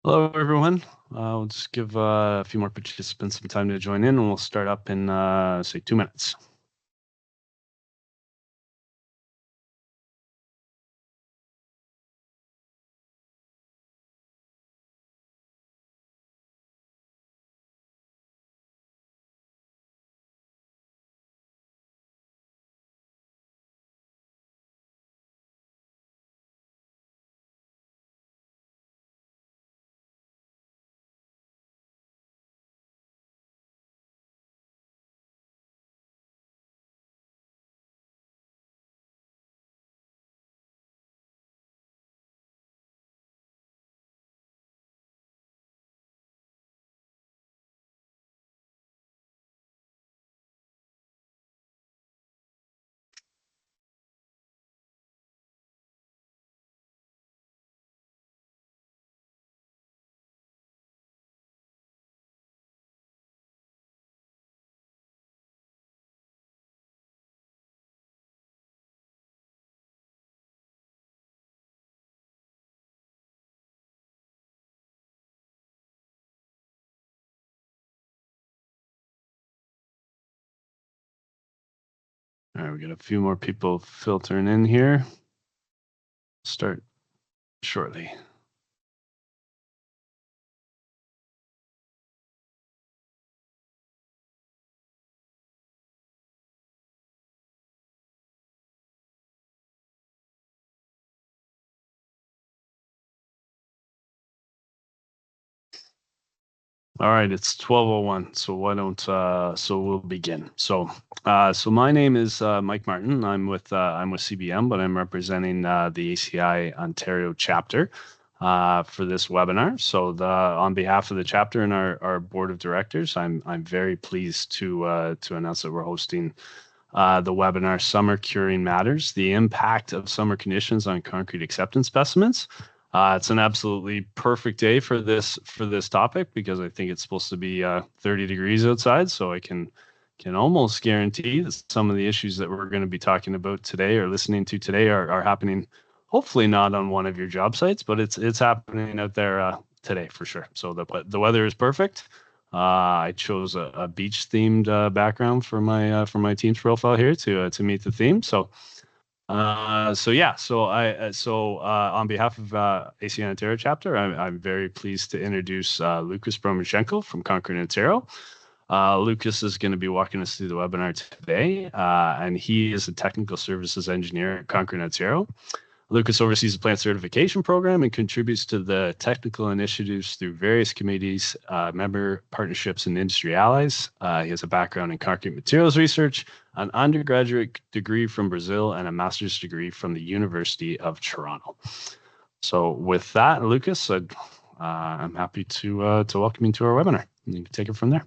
Hello, everyone. We'll just give a few more participants some time to join in, and we'll start up in, say, 2 minutes. All right, we got a few more people filtering in here. Start shortly. All right, it's 12:01, so why don't so we'll begin. So my name is Mike Martin. I'm with CBM, but I'm representing the ACI Ontario chapter for this webinar. So on behalf of the chapter and our board of directors, I'm very pleased to announce that we're hosting the webinar Summer Curing Matters: The Impact of Summer Conditions on Concrete Acceptance Specimens. It's an absolutely perfect day for this topic because I think it's supposed to be 30 degrees outside, so I can almost guarantee that some of the issues that we're going to be talking about today or listening to today are happening. Hopefully not on one of your job sites, but it's happening out there today for sure. So the weather is perfect. I chose a beach themed background for my team's profile here to meet the theme. On behalf of ACI Ontario chapter, I'm very pleased to introduce Lucas Bromachenko from Concrete Ontario. Lucas is going to be walking us through the webinar today, and he is a technical services engineer at Concrete Ontario. Lucas oversees the plant certification program and contributes to the technical initiatives through various committees, member partnerships, and industry allies. He has a background in concrete materials research, an undergraduate degree from Brazil, and a master's degree from the University of Toronto. So with that, Lucas, I'm happy to welcome you to our webinar. You can take it from there.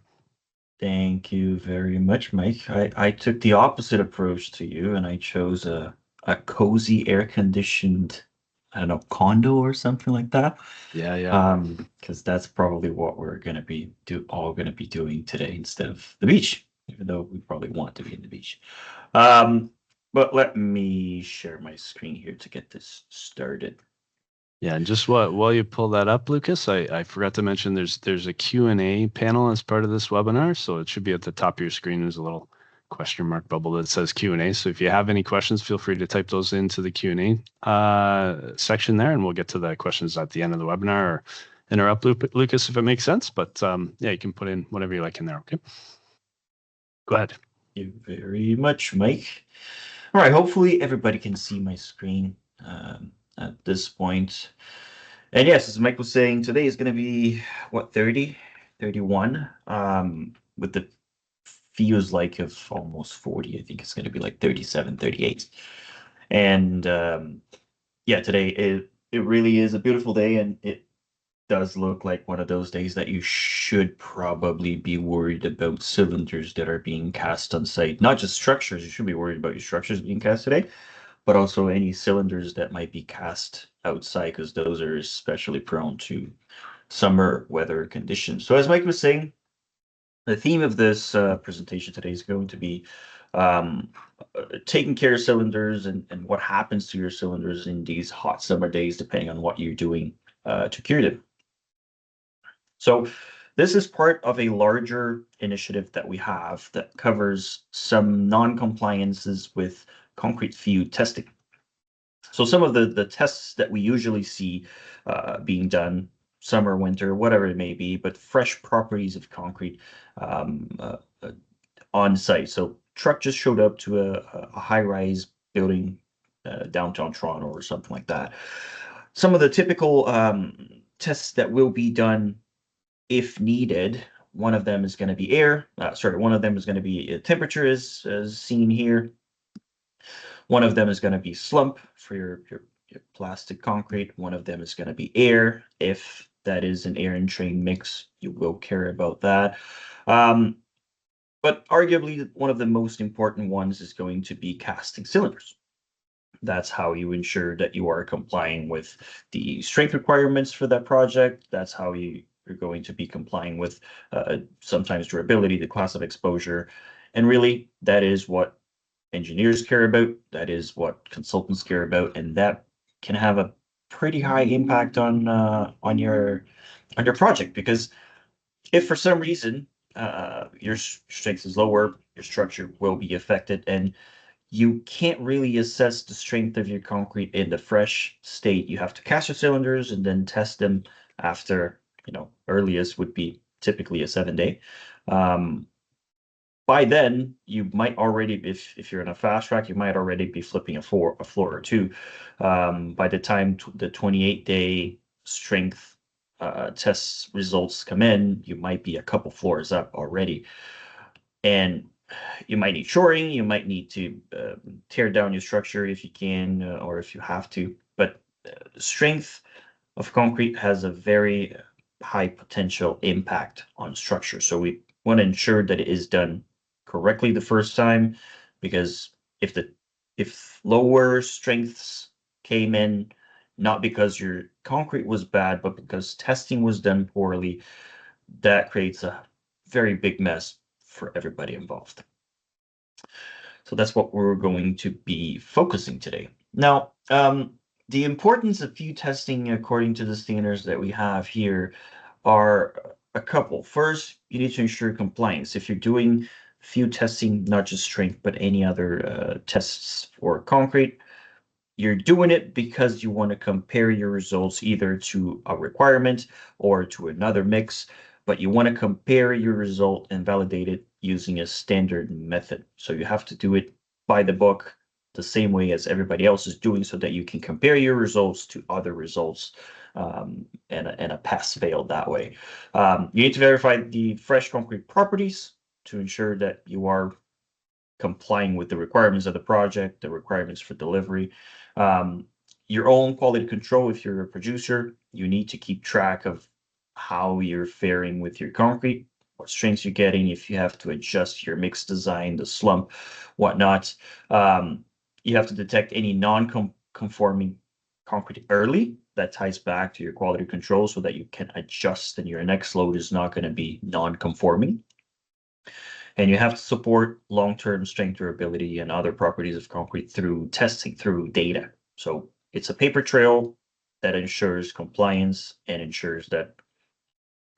Thank you very much, Mike. I took the opposite approach to you, and I chose a cozy, air-conditioned, I don't know, condo or something like that. Yeah. Because that's probably what we're gonna be doing today instead of the beach, even though we probably want to be in the beach. But let me share my screen here to get this started. Yeah, and just while you pull that up, Lucas, I forgot to mention there's a Q&A panel as part of this webinar, so it should be at the top of your screen. There's a little question mark bubble that says Q&A. So if you have any questions, feel free to type those into the Q&A section there, and we'll get to the questions at the end of the webinar or interrupt Lucas if it makes sense. But yeah, you can put in whatever you like in there. Okay, go ahead. Thank you very much, Mike. All right, hopefully everybody can see my screen at this point. And yes, as Mike was saying, today is going to be, what, 30, 31, with the feels like of almost 40. I think it's going to be like 37, 38. And yeah, today it really is a beautiful day, and it does look like one of those days that you should probably be worried about cylinders that are being cast on site. Not just structures, you should be worried about your structures being cast today, but also any cylinders that might be cast outside, because those are especially prone to summer weather conditions. So as Mike was saying, the theme of this presentation today is going to be um, taking care of cylinders and what happens to your cylinders in these hot summer days, depending on what you're doing to cure them. So this is part of a larger initiative that we have that covers some non-compliances with concrete few testing. So some of the tests that we usually see being done, summer, winter, whatever it may be, but fresh properties of concrete um, uh, uh, on site. So truck just showed up to a high-rise building downtown Toronto or something like that. Some of the typical tests that will be done if needed. One of them is going to be air. One of them is going to be temperature, as seen here. One of them is going to be slump for your plastic concrete. One of them is going to be air. If that is an air and train mix, you will care about that. But arguably, one of the most important ones is going to be casting cylinders. That's how you ensure that you are complying with the strength requirements for that project. That's how you're going to be complying with sometimes durability, the class of exposure. And really, that is what engineers care about. That is what consultants care about, and that can have a pretty high impact on your project. Because if for some reason your strength is lower, your structure will be affected, and you can't really assess the strength of your concrete in the fresh state. You have to cast your cylinders and then test them after, earliest would be typically a 7 day. By then, you might already, if you're in a fast track, you might already be flipping a floor or two. By the time the 28-day strength test results come in, you might be a couple floors up already. And you might need shoring, you might need to tear down your structure if you can, or if you have to. But strength of concrete has a very high potential impact on structure. So we want to ensure that it is done correctly the first time, because if lower strengths came in, not because your concrete was bad, but because testing was done poorly, that creates a very big mess for everybody involved. So that's what we're going to be focusing today. Now, the importance of few testing according to the standards that we have here are a couple. First, you need to ensure compliance. If you're doing few testing, not just strength, but any other tests for concrete, you're doing it because you want to compare your results either to a requirement or to another mix, but you want to compare your result and validate it using a standard method. So you have to do it by the book the same way as everybody else is doing, so that you can compare your results to other results and a pass-fail that way. You need to verify the fresh concrete properties to ensure that you are complying with the requirements of the project, the requirements for delivery. Your own quality control, if you're a producer, you need to keep track of how you're faring with your concrete, what strengths you're getting, if you have to adjust your mix design, the slump, whatnot. You have to detect any non-conforming concrete early. That ties back to your quality control so that you can adjust and your next load is not going to be non-conforming. And you have to support long-term strength, durability, and other properties of concrete through testing, through data. So it's a paper trail that ensures compliance and ensures that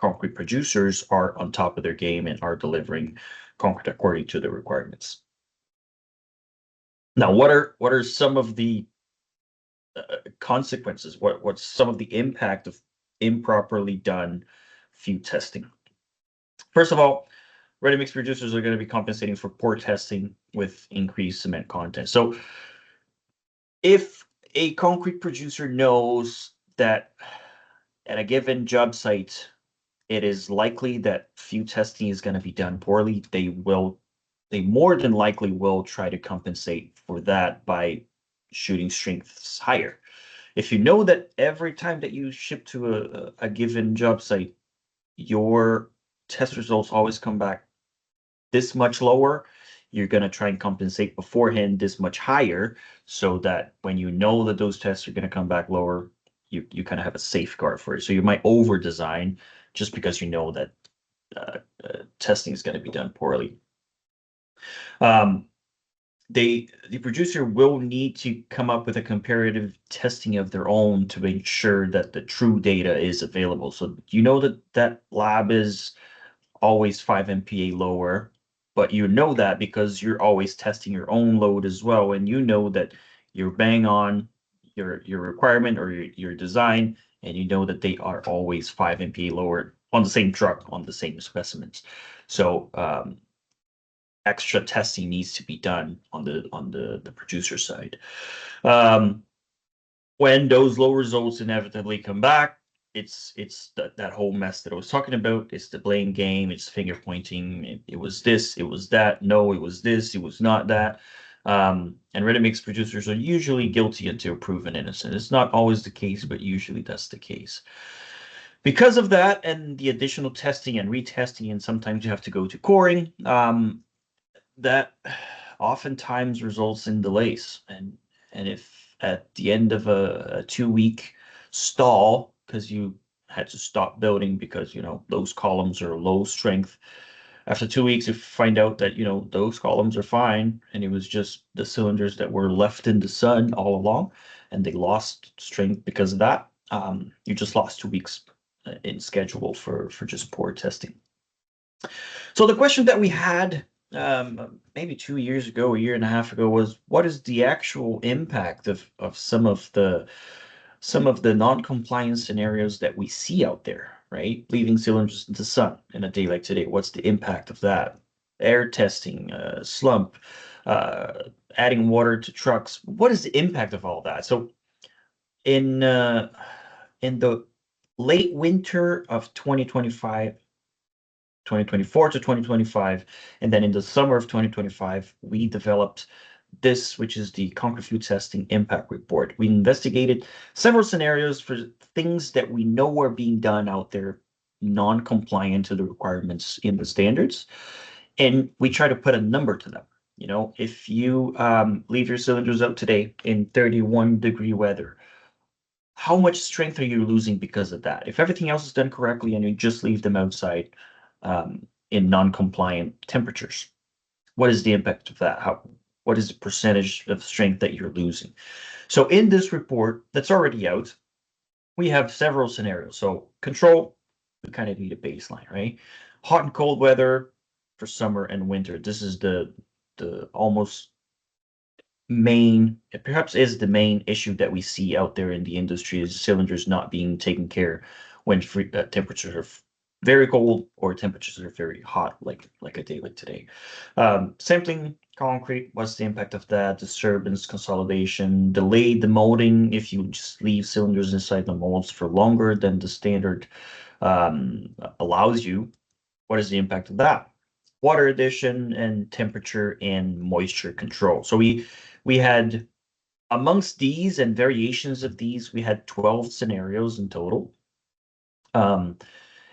concrete producers are on top of their game and are delivering concrete according to the requirements. Now, what are some of the consequences? What's some of the impact of improperly done few testing? First of all, ready-mix producers are going to be compensating for poor testing with increased cement content. So if a concrete producer knows that at a given job site, it is likely that few testing is going to be done poorly, they more than likely will try to compensate for that by shooting strengths higher. If you know that every time that you ship to a given job site, your test results always come back this much lower, you're going to try and compensate beforehand this much higher, so that when you know that those tests are going to come back lower, you kind of have a safeguard for it. So you might over design just because you know that testing is going to be done poorly. the producer will need to come up with a comparative testing of their own to ensure that the true data is available. So you know that that lab is always 5 MPa lower, but you know that because you're always testing your own load as well, and you know that you're bang on your requirement or your design, and you know that they are always 5 MPa lower on the same truck on the same specimens. So extra testing needs to be done on the producer side. Um, when those low results inevitably come back, it's that whole mess that I was talking about. It's the blame game. It's finger pointing. It was this. It was that. No, it was this. It was not that. And ready-mix producers are usually guilty until proven innocent. It's not always the case, but usually that's the case. Because of that, and the additional testing and retesting, and sometimes you have to go to coring. That oftentimes results in delays. And if at the end of a 2-week stall, because you had to stop building because those columns are low strength, after 2 weeks you find out that those columns are fine, and it was just the cylinders that were left in the sun all along, and they lost strength because of that. You just lost 2 weeks in schedule for just poor testing. So the question that we had maybe 2 years ago, a year and a half ago, was what is the actual impact of some of the non-compliance scenarios that we see out there, right? Leaving cylinders in the sun in a day like today. What's the impact of that? Air testing, slump, adding water to trucks. What is the impact of all that? So in the late winter of 2024 to 2025, and then in the summer of 2025, we developed this, which is the Concrete Fluid Testing Impact Report. We investigated several scenarios for things that we know are being done out there non-compliant to the requirements in the standards, and we try to put a number to them. If you leave your cylinders out today in 31-degree weather, how much strength are you losing because of that? If everything else is done correctly and you just leave them outside in non-compliant temperatures, what is the impact of that? What is the percentage of strength that you're losing? So in this report that's already out, we have several scenarios. So control, we kind of need a baseline, right? Hot and cold weather for summer and winter. This is the almost main, it perhaps is the main issue that we see out there in the industry, is cylinders not being taken care when temperatures are very cold or temperatures are very hot, like a day like today. Sampling concrete, what's the impact of that? Disturbance, consolidation, delayed the molding if you just leave cylinders inside the molds for longer than the standard allows you. What is the impact of that? Water addition and temperature and moisture control. So we had, amongst these and variations of these, we had 12 scenarios in total.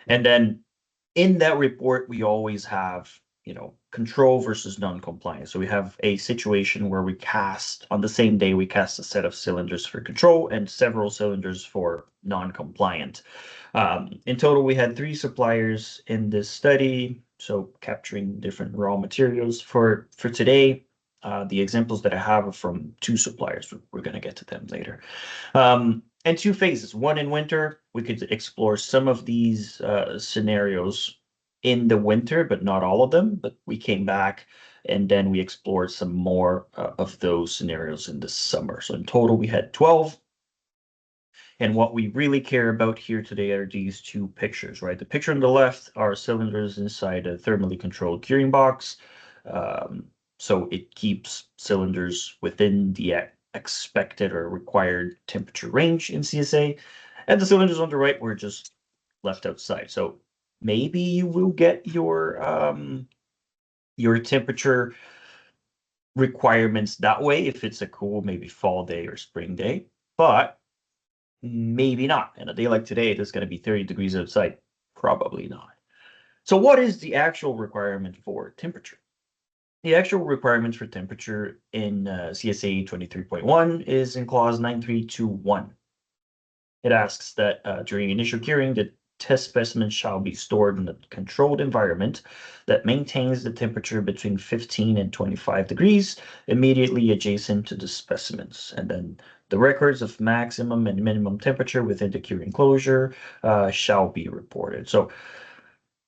And then in that report, we always have, control versus non-compliance. So we have a situation where on the same day, we cast a set of cylinders for control and several cylinders for non-compliant. In total, we had 3 suppliers in this study, so capturing different raw materials. For today, the examples that I have are from 2 suppliers. We're going to get to them later. And 2 phases. One in winter, we could explore some of these scenarios in the winter, but not all of them. But we came back and then we explored some more of those scenarios in the summer. So in total, we had 12. And what we really care about here today are these 2 pictures, right? The picture on the left are cylinders inside a thermally controlled curing box. So it keeps cylinders within the expected or required temperature range in CSA. And the cylinders on the right were just left outside. So maybe you will get your temperature requirements that way if it's a cool, maybe fall day or spring day, but maybe not. And a day like today, it's going to be 30 degrees outside. Probably not. So what is the actual requirement for temperature? The actual requirements for temperature in CSA 23.1 is in clause 9321. It asks that during initial curing, the test specimens shall be stored in a controlled environment that maintains the temperature between 15 and 25 degrees immediately adjacent to the specimens. And then the records of maximum and minimum temperature within the curing enclosure shall be reported. So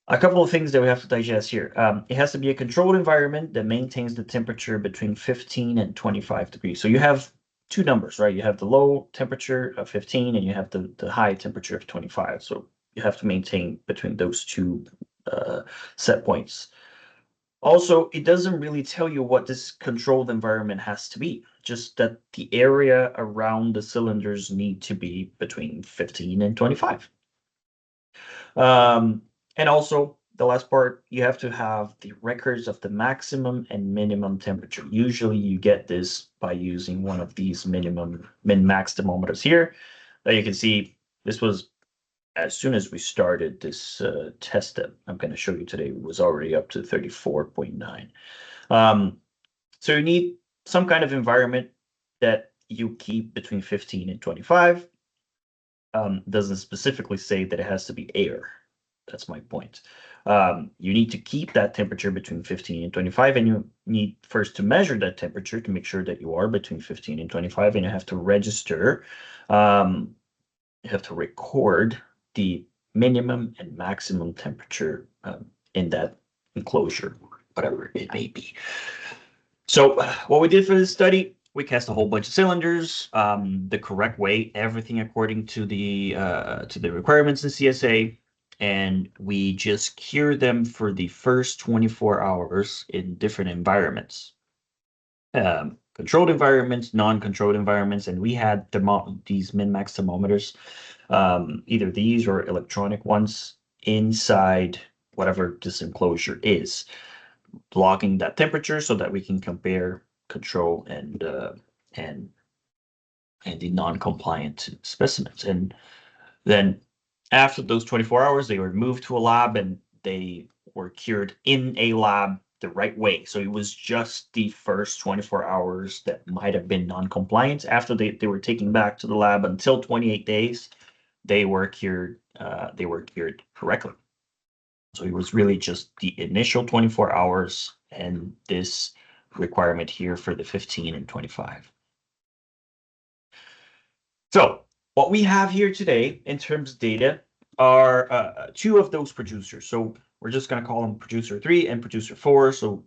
a couple of things that we have to digest here. It has to be a controlled environment that maintains the temperature between 15 and 25 degrees. So you have two numbers, right? You have the low temperature of 15 and you have the high temperature of 25. So you have to maintain between those two set points. Also, it doesn't really tell you what this controlled environment has to be, just that the area around the cylinders need to be between 15 and 25. And also, the last part, you have to have the records of the maximum and minimum temperature. Usually you get this by using one of these min-max thermometers here. You can see this was as soon as we started this test that I'm going to show you today was already up to 34.9. So you need some kind of environment that you keep between 15 and 25. Doesn't specifically say that it has to be air. That's my point. You need to keep that temperature between 15 and 25, and you need first to measure that temperature to make sure that you are between 15 and 25, and you have to register, you have to record the minimum and maximum temperature in that enclosure, whatever it may be. So what we did for this study, we cast a whole bunch of cylinders the correct way, everything according to the requirements in CSA, and we just cured them for the first 24 hours in different environments. Controlled environments, non-controlled environments, and we had these min-max thermometers, either these or electronic ones, inside whatever this enclosure is, logging that temperature so that we can compare control and the non-compliant specimens. And then after those 24 hours, they were moved to a lab and they were cured in a lab the right way. So it was just the first 24 hours that might have been non-compliant. After they were taken back to the lab until 28 days, they were cured correctly. So it was really just the initial 24 hours and this requirement here for the 15 and 25. So what we have here today in terms of data are two of those producers. So we're just going to call them producer 3 and producer 4. So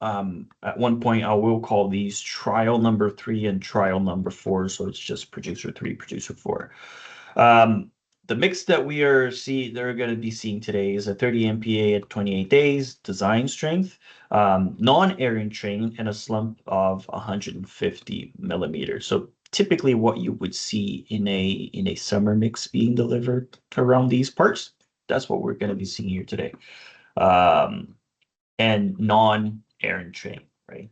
at one point, I will call these trial number 3 and trial number 4. So it's just producer 3, producer 4. The mix that they're going to be seeing today is a 30 MPa at 28 days, design strength, non-air train, and a slump of 150 millimeters. So typically what you would see in a summer mix being delivered around these parts, that's what we're going to be seeing here today. And non-air train, right?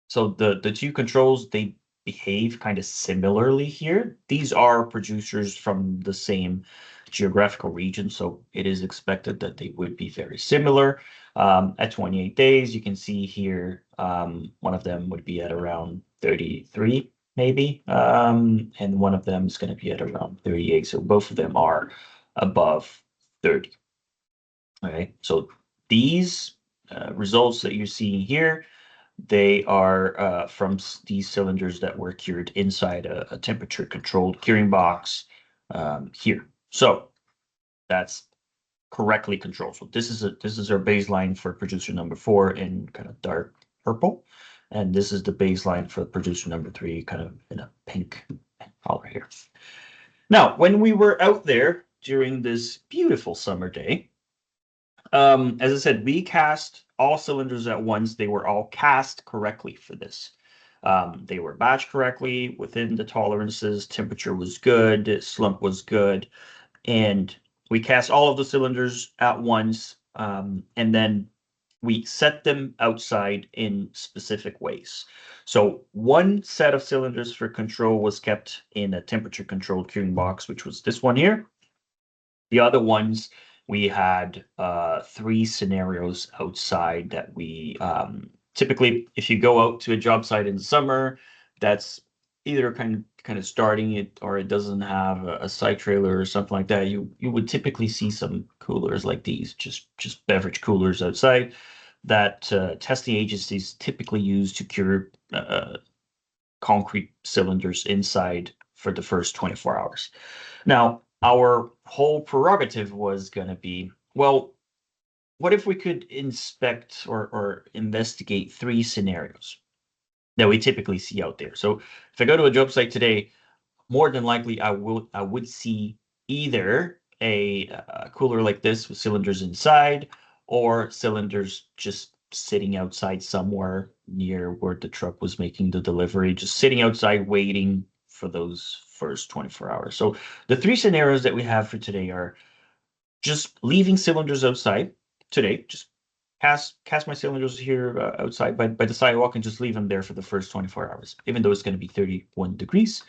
So the two controls, they behave kind of similarly here. These are producers from the same geographical region, so it is expected that they would be very similar. At 28 days, you can see here one of them would be at around 33, maybe, and one of them is going to be at around 38. So both of them are above 30. All right, so these results that you're seeing here, they are from these cylinders that were cured inside a temperature-controlled curing box here. So that's correctly controlled. So this is our baseline for producer number 4 in kind of dark purple, and this is the baseline for producer number 3 kind of in a pink color here. Now, when we were out there during this beautiful summer day, as I said, we cast all cylinders at once. They were all cast correctly for this. They were batched correctly within the tolerances. Temperature was good. Slump was good. And we cast all of the cylinders at once. And then we set them outside in specific ways. So one set of cylinders for control was kept in a temperature-controlled curing box, which was this one here. The other ones, we had 3 scenarios outside that we typically, if you go out to a job site in the summer, that's either kind of starting it or it doesn't have a side trailer or something like that, you would typically see some coolers like these, just beverage coolers outside that testing agencies typically use to cure concrete cylinders inside for the first 24 hours. Now, our whole prerogative was going to be, well, what if we could inspect or investigate 3 scenarios that we typically see out there? So if I go to a job site today, more than likely I would see either a cooler like this with cylinders inside, or cylinders just sitting outside somewhere near where the truck was making the delivery, just sitting outside waiting for those first 24 hours. So the 3 scenarios that we have for today are just leaving cylinders outside today, just cast my cylinders here outside by the sidewalk and just leave them there for the first 24 hours, even though it's going to be 31 degrees.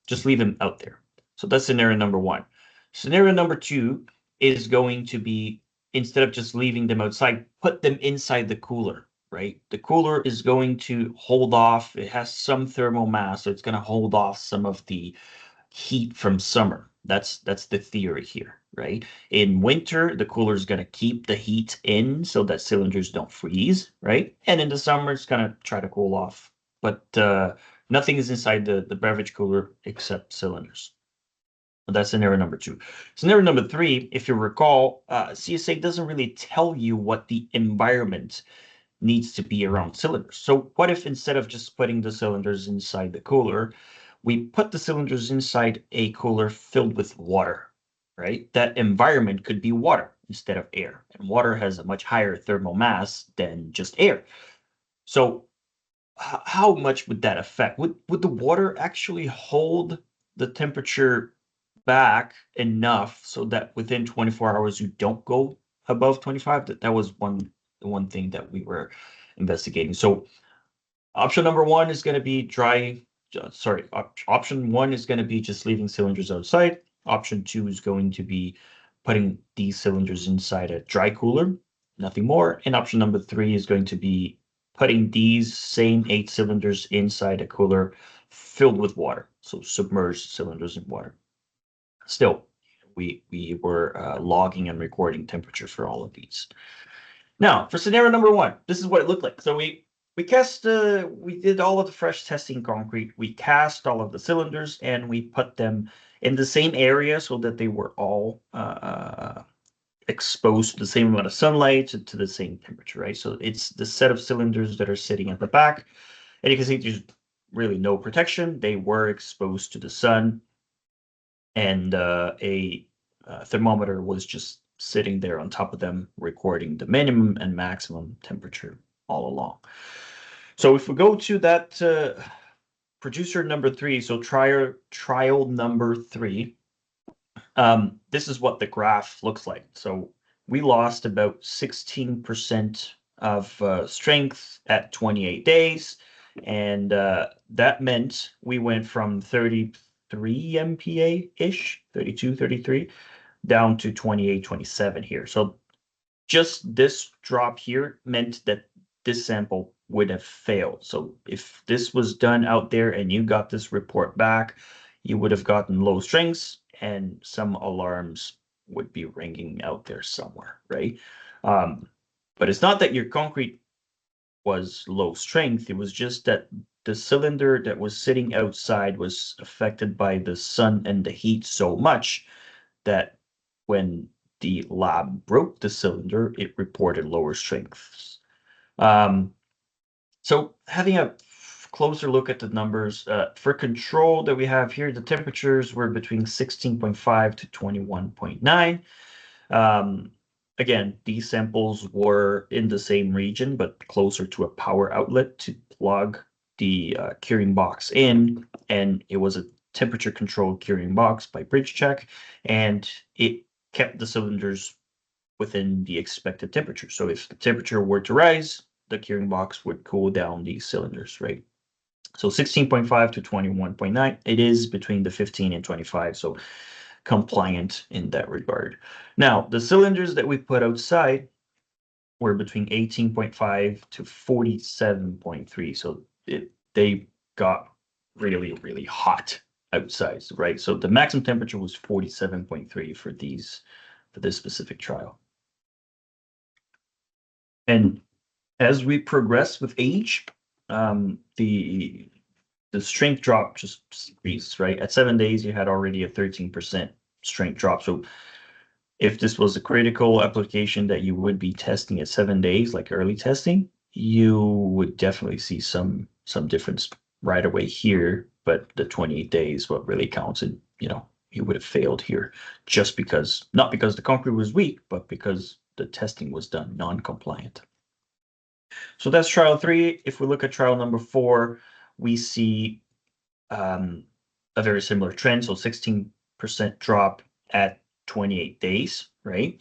Just leave them out there. So that's scenario number 1. Scenario number 2 is going to be, instead of just leaving them outside, put them inside the cooler, right? The cooler is going to hold off. It has some thermal mass, so it's going to hold off some of the heat from summer. That's the theory here, right? In winter, the cooler is going to keep the heat in so that cylinders don't freeze, right? And in the summer, it's going to try to cool off. But nothing is inside the beverage cooler except cylinders. That's scenario number 2. Scenario number 3, if you recall, CSA doesn't really tell you what the environment needs to be around cylinders. So what if instead of just putting the cylinders inside the cooler, we put the cylinders inside a cooler filled with water, right? That environment could be water instead of air. And water has a much higher thermal mass than just air. So how much would that affect? Would the water actually hold the temperature back enough so that within 24 hours you don't go above 25? That was one thing that we were investigating. So option number 1 is going to be option 1 is going to be just leaving cylinders outside. Option 2 is going to be putting these cylinders inside a dry cooler, nothing more. And option number 3 is going to be putting these same 8 cylinders inside a cooler filled with water, so submerged cylinders in water. Still, we were logging and recording temperature for all of these. Now, for scenario number 1, this is what it looked like. So we did all of the fresh testing concrete. We cast all of the cylinders and we put them in the same area so that they were all exposed to the same amount of sunlight to the same temperature, right? So it's the set of cylinders that are sitting at the back. And you can see there's really no protection. They were exposed to the sun. And a thermometer was just sitting there on top of them, recording the minimum and maximum temperature all along. So if we go to that producer number 3, so trial number 3, this is what the graph looks like. So we lost about 16% of strength at 28 days. And that meant we went from 33 MPa-ish, 32, 33, down to 28, 27 here. So just this drop here meant that this sample would have failed. So if this was done out there and you got this report back, you would have gotten low strengths and some alarms would be ringing out there somewhere, right? But it's not that your concrete was low strength. It was just that the cylinder that was sitting outside was affected by the sun and the heat so much that when the lab broke the cylinder, it reported lower strengths. So having a closer look at the numbers, for control that we have here, the temperatures were between 16.5 to 21.9. Again, these samples were in the same region, but closer to a power outlet to plug the curing box in, and it was a temperature-controlled curing box by bridge check, and it kept the cylinders within the expected temperature. So if the temperature were to rise, the curing box would cool down these cylinders, right? So 16.5 to 21.9, it is between the 15 and 25, so compliant in that regard. Now, the cylinders that we put outside were between 18.5 to 47.3, so they got really, really hot outside, right? So the maximum temperature was 47.3 for this specific trial. And as we progress with age, the strength drop just increased, right? At 7 days, you had already a 13% strength drop. So if this was a critical application that you would be testing at 7 days, like early testing, you would definitely see some difference right away here. But the 28 days, what really counts, and you would have failed here just because, not because the concrete was weak, but because the testing was done non-compliant. So that's trial 3. If we look at trial number 4, we see a very similar trend. So 16% drop at 28 days, right?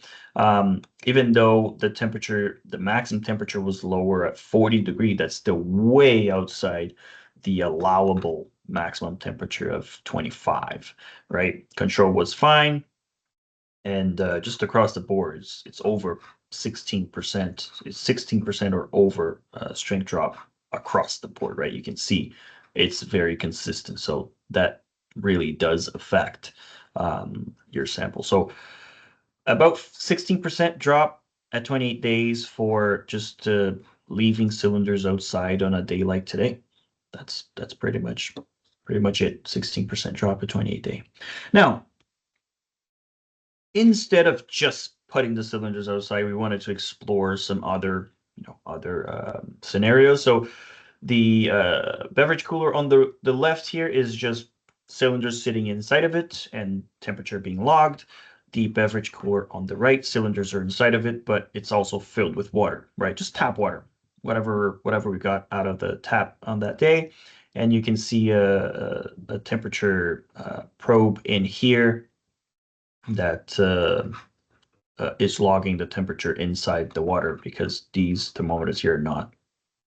Even though the maximum temperature was lower at 40 degrees, that's still way outside the allowable maximum temperature of 25, right? Control was fine. And just across the board, it's over 16%. It's 16% or over strength drop across the board, right? You can see it's very consistent. So that really does affect your sample. So about 16% drop at 28 days for just leaving cylinders outside on a day like today. That's pretty much it. 16% drop at 28 day. Now, instead of just putting the cylinders outside, we wanted to explore some other scenarios. So the beverage cooler on the left here is just cylinders sitting inside of it and temperature being logged. The beverage cooler on the right, cylinders are inside of it, but it's also filled with water, right? Just tap water, whatever we got out of the tap on that day. And you can see a temperature probe in here that is logging the temperature inside the water, because these thermometers here are not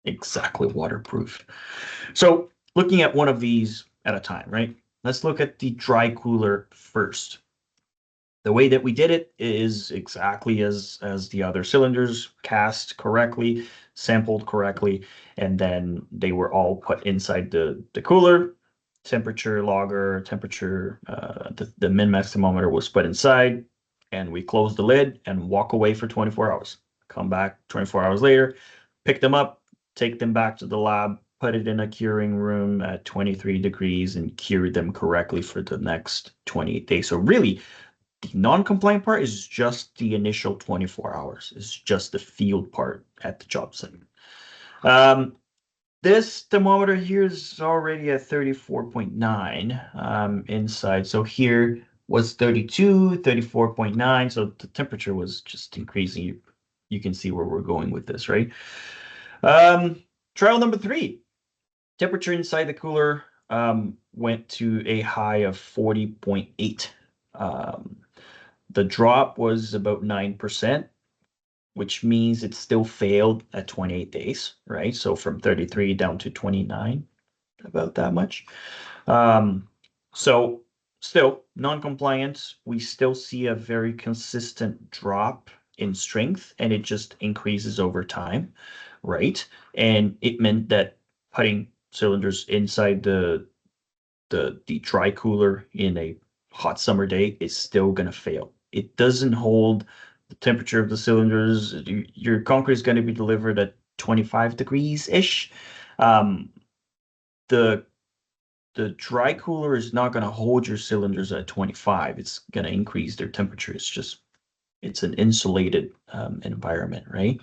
exactly waterproof. So looking at one of these at a time, right? Let's look at the dry cooler first. The way that we did it is exactly as the other cylinders, cast correctly, sampled correctly, and then they were all put inside the cooler. Temperature logger, the min-max thermometer was put inside, and we close the lid and walk away for 24 hours. Come back 24 hours later, pick them up, take them back to the lab, put it in a curing room at 23 degrees, and cure them correctly for the next 28 days. So really, the non-compliant part is just the initial 24 hours. It's just the field part at the job site. This thermometer here is already at 34.9 inside. So here was 32, 34.9. So the temperature was just increasing. You can see where we're going with this, right? Trial number 3. Temperature inside the cooler went to a high of 40.8. The drop was about 9%, which means it still failed at 28 days, right? So from 33 down to 29, about that much. So still non-compliant. We still see a very consistent drop in strength, and it just increases over time, right? And it meant that putting cylinders inside the dry cooler in a hot summer day is still going to fail. It doesn't hold the temperature of the cylinders. Your concrete is going to be delivered at 25 degrees-ish. The dry cooler is not going to hold your cylinders at 25. It's going to increase their temperature. It's an insulated environment, right?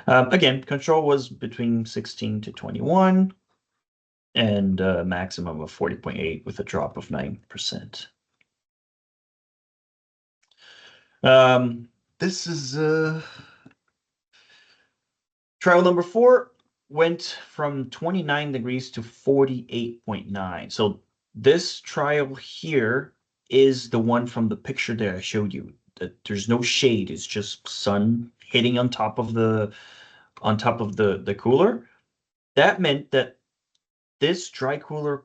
Again, control was between 16 to 21 and a maximum of 40.8 with a drop of 9%. This is trial number 4 went from 29 degrees to 48.9. So this trial here is the one from the picture that I showed you. That there's no shade, it's just sun hitting on top of the cooler. That meant that this dry cooler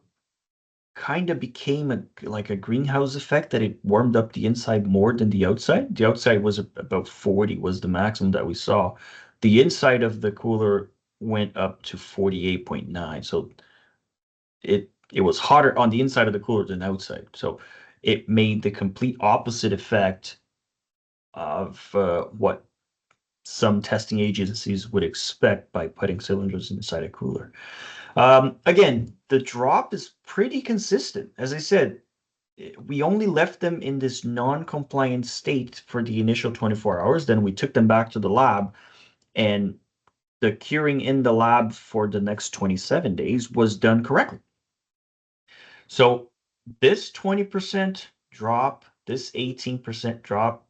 kind of became like a greenhouse effect, that it warmed up the inside more than the outside. The outside was about 40 was the maximum that we saw. The inside of the cooler went up to 48.9. So it it was hotter on the inside of the cooler than outside. So it made the complete opposite effect of what some testing agencies would expect by putting cylinders inside a cooler. Again, the drop is pretty consistent. As I said, we only left them in this non-compliant state for the initial 24 hours. Then we took them back to the lab, and the curing in the lab for the next 27 days was done correctly. So this 20% drop, this 18% drop,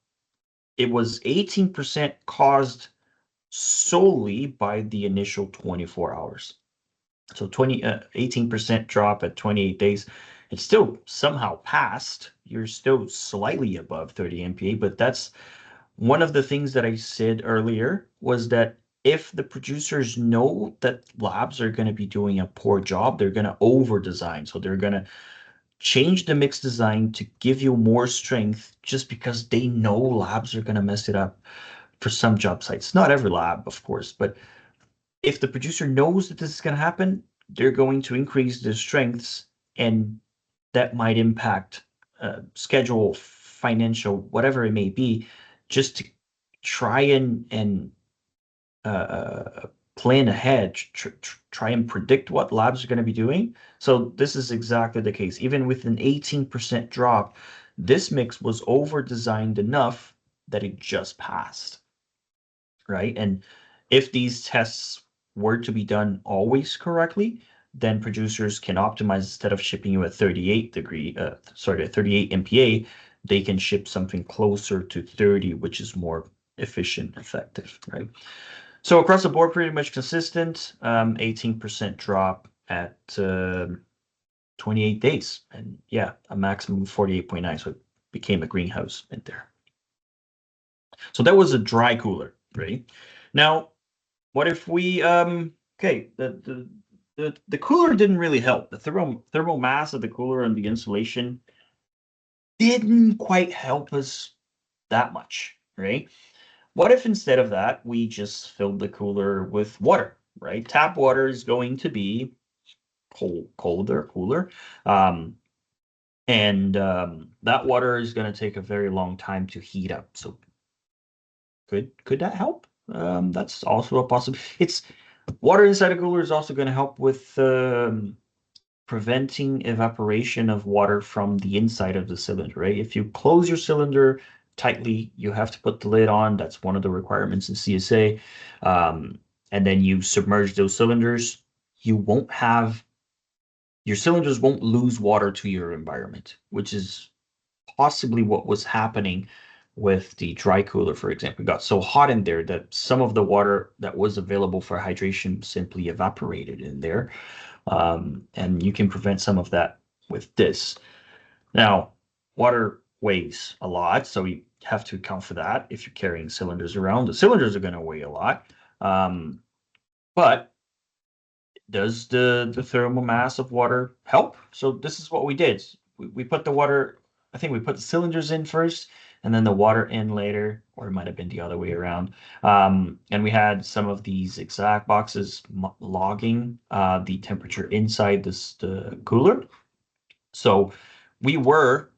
it was 18% caused solely by the initial 24 hours. So 18% drop at 28 days. It's still somehow passed. You're still slightly above 30 MPa, but that's one of the things that I said earlier was that if the producers know that labs are going to be doing a poor job, they're going to over design. So they're going to change the mix design to give you more strength just because they know labs are going to mess it up for some job sites. Not every lab, of course, but if the producer knows that this is going to happen, they're going to increase their strengths, and that might impact schedule, financial, whatever it may be, just to try and plan ahead, try and predict what labs are going to be doing. So this is exactly the case. Even with an 18% drop, this mix was over-designed enough that it just passed, right? And if these tests were to be done always correctly, then producers can optimize instead of shipping you at 38 MPa, they can ship something closer to 30, which is more efficient, effective, right? So across the board, pretty much consistent, 18% drop at 28 days. And yeah, a maximum of 48.9. So it became a greenhouse in there. So that was a dry cooler, right? Now, what if we, okay, the cooler didn't really help. The thermal mass of the cooler and the insulation didn't quite help us that much, right? What if instead of that, we just filled the cooler with water, right? Tap water is going to be cooler. And that water is going to take a very long time to heat up. So could that help? That's also a possibility. It's water inside a cooler is also going to help with preventing evaporation of water from the inside of the cylinder, right? If you close your cylinder tightly, you have to put the lid on. That's one of the requirements in CSA. And then you submerge those cylinders. Your cylinders won't lose water to your environment, which is possibly what was happening with the dry cooler, for example. It got so hot in there that some of the water that was available for hydration simply evaporated in there. And you can prevent some of that with this. Now, water weighs a lot, so you have to account for that if you're carrying cylinders around. The cylinders are going to weigh a lot. But does the thermal mass of water help? So this is what we did. We put the water, I think we put the cylinders in first, and then the water in later, or it might have been the other way around. And we had some of these exact boxes logging the temperature inside the cooler. So we were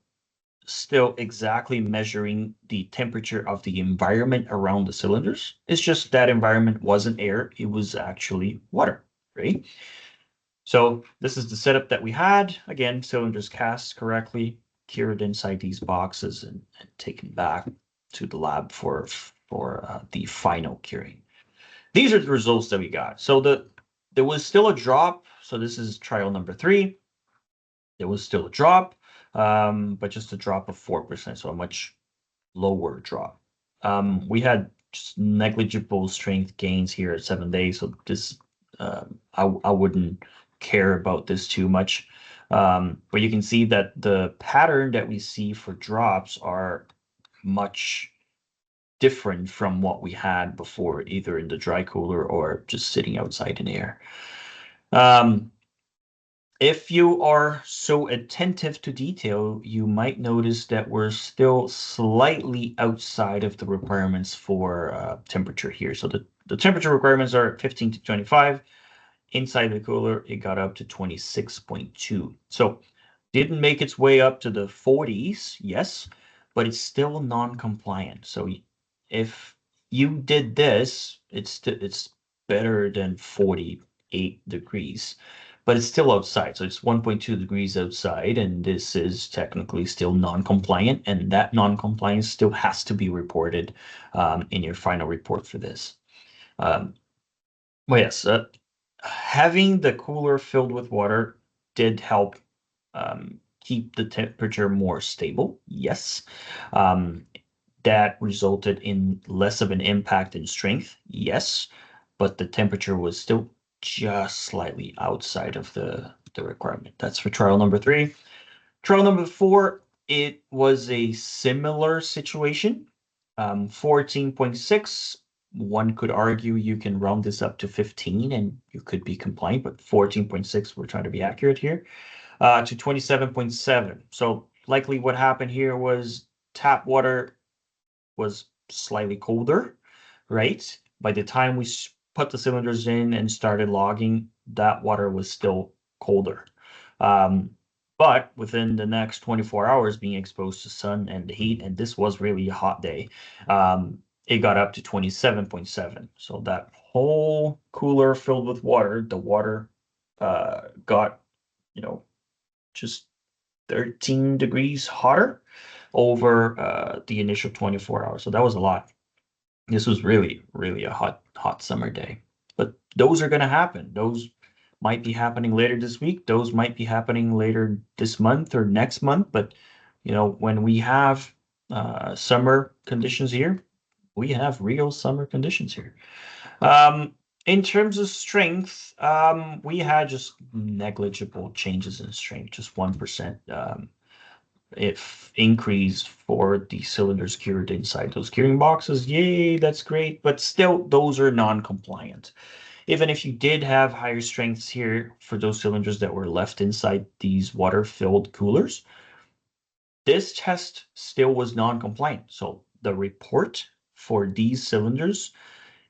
still exactly measuring the temperature of the environment around the cylinders. It's just that environment wasn't air, it was actually water, right? So this is the setup that we had. Again, cylinders cast correctly, cured inside these boxes, and taken back to the lab for the final curing. These are the results that we got. So there was still a drop. So this is trial number 3. There was still a drop, but just a drop of 4%, so a much lower drop. We had just negligible strength gains here at 7 days, so this I wouldn't care about this too much. But you can see that the pattern that we see for drops are much different from what we had before, either in the dry cooler or just sitting outside in air. If you are so attentive to detail, you might notice that we're still slightly outside of the requirements for temperature here. So the temperature requirements are 15 to 25. inside the cooler, it got up to 26.2. So didn't make its way up to the 40s, yes, but it's still non-compliant. So if you did this, it's better than 48 degrees, but it's still outside. So it's 1.2 degrees outside, and this is technically still non-compliant, and that non-compliance still has to be reported in your final report for this. Well, yes, having the cooler filled with water did help keep the temperature more stable. Yes. That resulted in less of an impact in strength. Yes. But the temperature was still just slightly outside of the requirement. That's for trial number 3. Trial number 4, it was a similar situation. 14.6. One could argue you can round this up to 15 and you could be compliant, but 14.6, we're trying to be accurate here, to 27.7. So likely what happened here was tap water was slightly colder, right? By the time we put the cylinders in and started logging, that water was still colder. But within the next 24 hours being exposed to sun and the heat, and this was really a hot day, it got up to 27.7. So that whole cooler filled with water, the water got, just 13 degrees hotter over the initial 24 hours. So that was a lot. This was really, really a hot summer day. But those are going to happen. Those might be happening later this week. Those might be happening later this month or next month. But, when we have summer conditions here, we have real summer conditions here. In terms of strength, we had just negligible changes in strength, just 1%. If increase for the cylinders cured inside those curing boxes, yay, that's great, but still those are non-compliant. Even if you did have higher strengths here for those cylinders that were left inside these water-filled coolers, this test still was non-compliant. So the report for these cylinders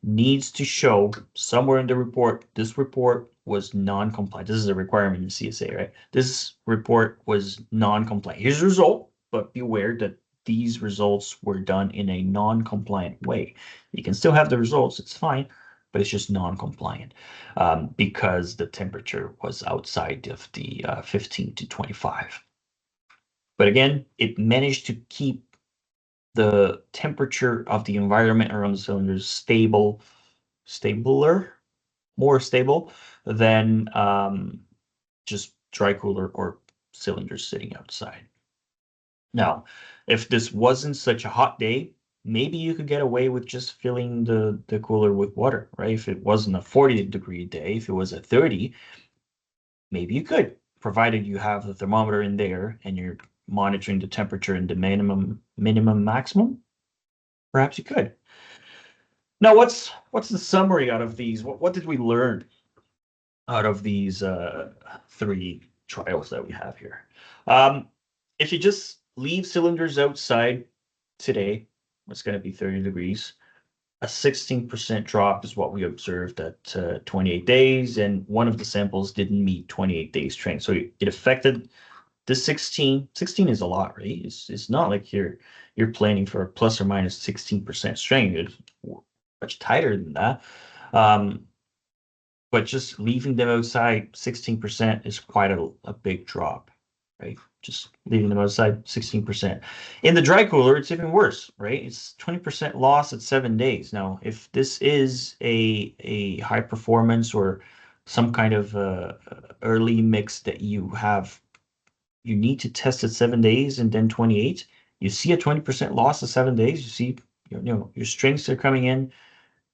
needs to show somewhere in the report, this report was non-compliant. This is a requirement in CSA, right? This report was non-compliant. Here's the result, but beware that these results were done in a non-compliant way. You can still have the results, it's fine, but it's just non-compliant because the temperature was outside of the 15 to 25. But again, it managed to keep the temperature of the environment around the cylinders more stable than just dry cooler or cylinders sitting outside. Now, if this wasn't such a hot day, maybe you could get away with just filling the cooler with water, right? If it wasn't a 40-degree day, if it was a 30, maybe you could, provided you have the thermometer in there and you're monitoring the temperature in the minimum maximum. Perhaps you could. Now, what's the summary out of these? What did we learn out of these 3 trials that we have here? If you just leave cylinders outside today, it's going to be 30 degrees. A 16% drop is what we observed at 28 days, and one of the samples didn't meet 28 days strength. So it affected the 16. 16 is a lot, right? It's not like you're planning for a plus or minus 16% strength. It's much tighter than that. But just leaving them outside 16% is quite a big drop, right? Just leaving them outside 16%. In the dry cooler, it's even worse, right? It's 20% loss at 7 days. Now, if this is a high performance or some kind of early mix that you need to test at 7 days and then 28, you see a 20% loss at 7 days. You see, your strengths are coming in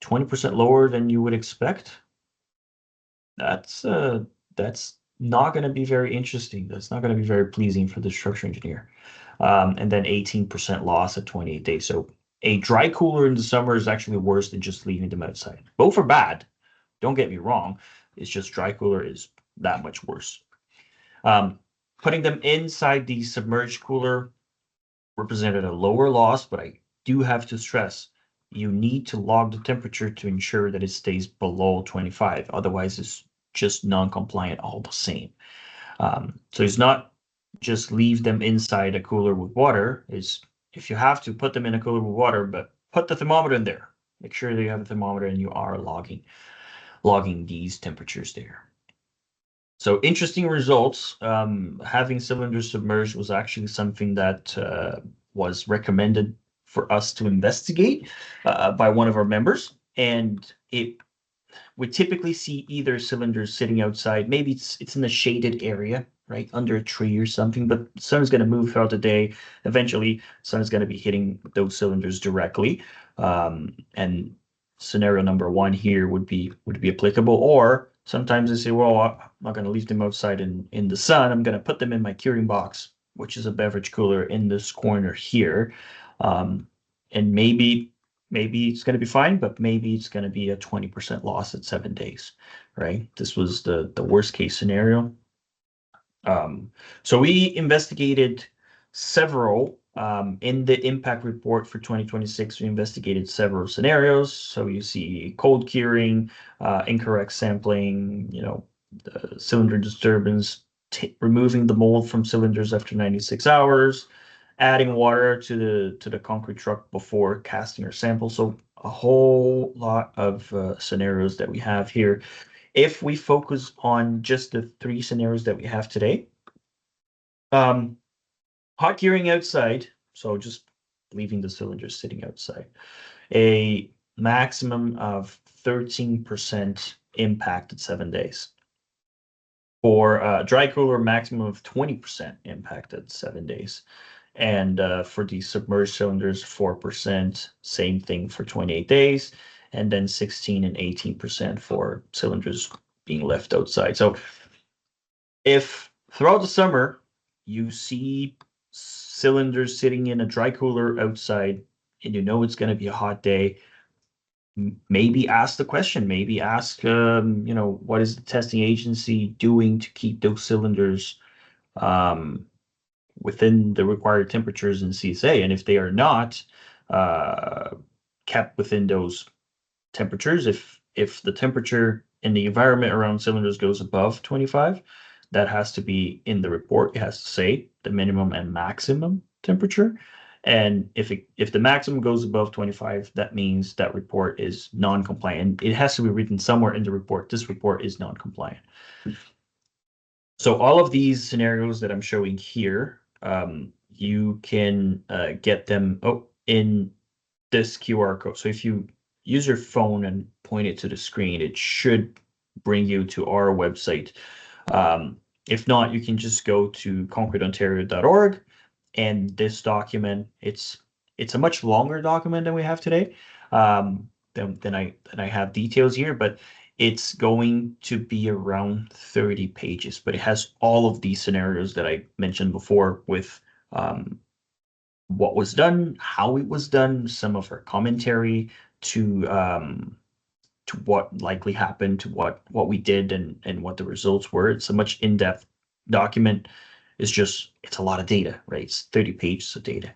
20% lower than you would expect. That's not going to be very interesting. That's not going to be very pleasing for the structure engineer. And then 18% loss at 28 days. So a dry cooler in the summer is actually worse than just leaving them outside. Both are bad. Don't get me wrong. It's just dry cooler is that much worse. Putting them inside the submerged cooler represented a lower loss, but I do have to stress, you need to log the temperature to ensure that it stays below 25. Otherwise, it's just non-compliant all the same. So it's not just leave them inside a cooler with water. Is if you have to put them in a cooler with water, but put the thermometer in there. Make sure that you have a thermometer and you are logging these temperatures there. So interesting results. Having cylinders submerged was actually something that was recommended for us to investigate by one of our members, and we typically see either cylinders sitting outside. Maybe it's in a shaded area, right, under a tree or something. But the sun is going to move throughout the day. Eventually, sun is going to be hitting those cylinders directly, and scenario number one here would be applicable. Or sometimes they say, well, I'm not going to leave them outside in the sun. I'm going to put them in my curing box, which is a beverage cooler in this corner here, and maybe it's going to be fine, but maybe it's going to be a 20% loss at 7 days, right? This was the worst case scenario. So we investigated several in the impact report for 2026. We investigated several scenarios. So you see cold curing, incorrect sampling, the cylinder disturbance, removing the mold from cylinders after 96 hours, adding water to the concrete truck before casting or sample. So a whole lot of scenarios that we have here. If we focus on just the 3 scenarios that we have today, hot curing outside, so just leaving the cylinders sitting outside, a maximum of 13% impact at 7 days. For dry cooler, maximum of 20% impact at 7 days. And for the submerged cylinders, 4%, same thing for 28 days, and then 16 and 18% for cylinders being left outside. So if throughout the summer you see cylinders sitting in a dry cooler outside and you know it's going to be a hot day, maybe ask the question, maybe ask, what is the testing agency doing to keep those cylinders within the required temperatures in CSA, and if they are not kept within those temperatures, if the temperature in the environment around cylinders goes above 25, that has to be in the report. It has to say the minimum and maximum temperature, and if the maximum goes above 25, that means that report is non-compliant. It has to be written somewhere in the report. This report is non-compliant. So all of these scenarios that I'm showing here, you can get them in this QR code. So if you use your phone and point it to the screen, it should bring you to our website. If not, you can just go to concreteontario.org, and this document, it's a much longer document than we have today. Than I have details here, but it's going to be around 30 pages, but it has all of these scenarios that I mentioned before with what was done, how it was done, some of our commentary to what likely happened, to what we did and what the results were. It's a much in-depth document. It's a lot of data, right? It's 30 pages of data.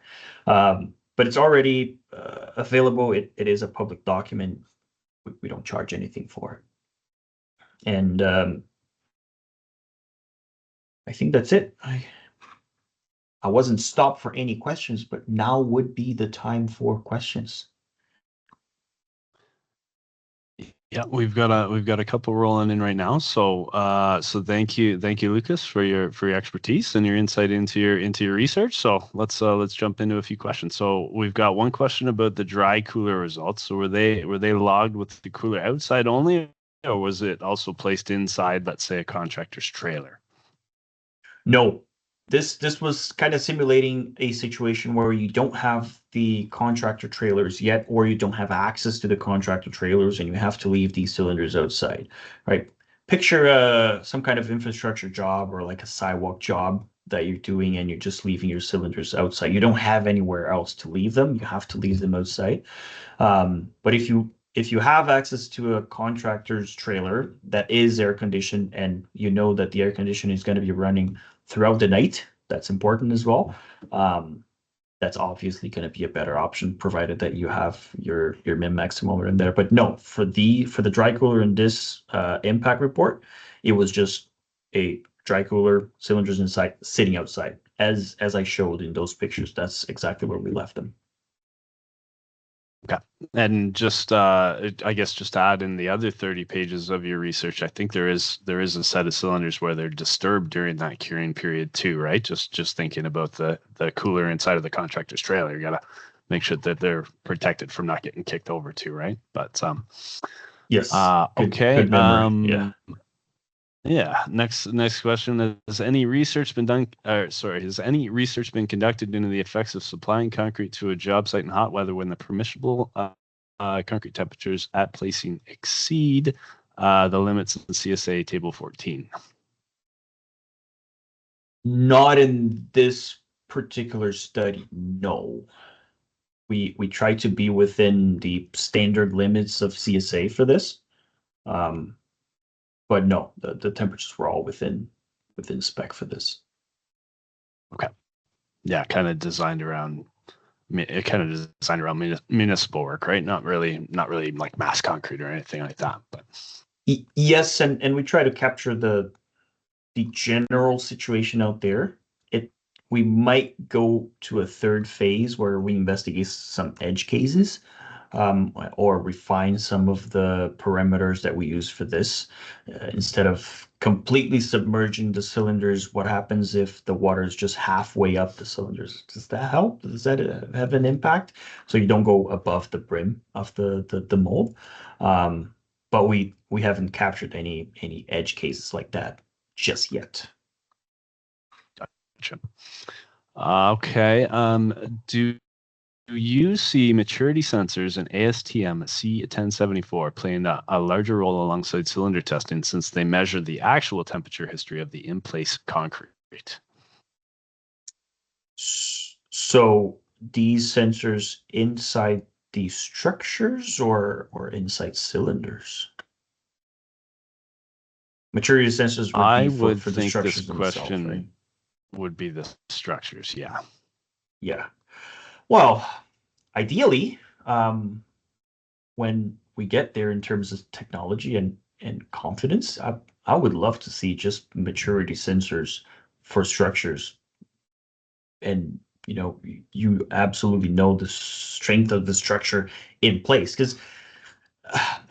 But it's already available. It is a public document. We don't charge anything for it. And I think that's it. I wasn't stopped for any questions, but now would be the time for questions. Yeah, we've got a couple rolling in right now. So thank you, Lucas, for your expertise and your insight into your research. So let's jump into a few questions. So we've got one question about the dry cooler results. So were they logged with the cooler outside only, or was it also placed inside, let's say, a contractor's trailer? No. This was kind of simulating a situation where you don't have the contractor trailers yet, or you don't have access to the contractor trailers, and you have to leave these cylinders outside, right? Picture some kind of infrastructure job or like a sidewalk job that you're doing, and you're just leaving your cylinders outside. You don't have anywhere else to leave them. You have to leave them outside. But if you have access to a contractor's trailer that is air conditioned, and you know that the air conditioning is going to be running throughout the night, that's important as well. that's obviously going to be a better option, provided that you have your min maximometer in there. But no, for the dry cooler in this impact report, it was just a dry cooler, cylinders inside, sitting outside, as I showed in those pictures. That's exactly where we left them. Okay. And just I guess just to add in the other 30 pages of your research, I think there is a set of cylinders where they're disturbed during that curing period too, right? Just thinking about the cooler inside of the contractor's trailer. You gotta make sure that they're protected from not getting kicked over too, right? But yes. Okay. Good memory. Yeah. Yeah. Next question: Has any research been done? Has any research been conducted into the effects of supplying concrete to a job site in hot weather when the permissible concrete temperatures at placing exceed the limits in CSA Table 14? Not in this particular study, no. We try to be within the standard limits of CSA for this. But no, the temperatures were all within spec for this. Okay. Yeah, kind of designed around municipal work, right? Not really like mass concrete or anything like that. But yes, and we try to capture the general situation out there. We might go to a third phase where we investigate some edge cases, or refine some of the parameters that we use for this. Instead of completely submerging the cylinders, what happens if the water is just halfway up the cylinders? Does that help? Does that have an impact? So you don't go above the brim of the mold. But we haven't captured any edge cases like that just yet. gotcha. Okay. Do you see maturity sensors in ASTM C1074 playing a larger role alongside cylinder testing, since they measure the actual temperature history of the in-place concrete? So these sensors inside the structures or inside cylinders? Maturity sensors would be for the structures themselves, right? Would be the structures, yeah. Yeah. Well, ideally, when we get there in terms of technology and confidence, I would love to see just maturity sensors for structures. And you absolutely know the strength of the structure in place, because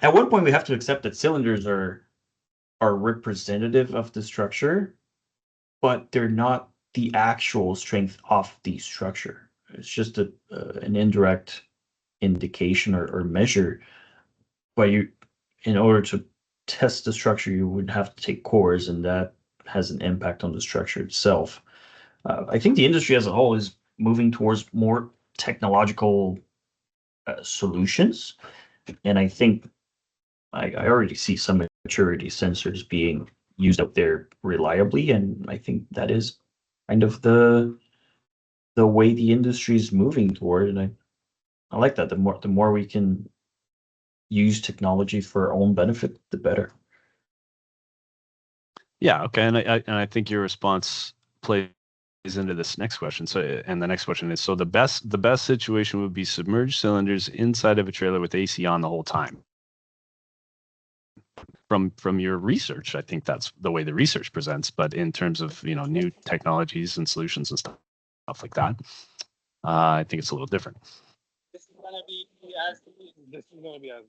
at one point we have to accept that cylinders are representative of the structure, but they're not the actual strength of the structure. It's just an indirect indication or measure. But in order to test the structure, you would have to take cores, and that has an impact on the structure itself. I think the industry as a whole is moving towards more technological solutions, and I think I already see some maturity sensors being used out there reliably, and I think that is kind of the way the industry is moving toward, and I like that. The more we can use technology for our own benefit, the better. Yeah, okay, and I think your response plays into this next question. So, and the next question is: so the best situation would be submerged cylinders inside of a trailer with AC on the whole time. From your research, I think that's the way the research presents. But in terms of new technologies and solutions and stuff like that, I think it's a little different. This is gonna be as this is gonna be as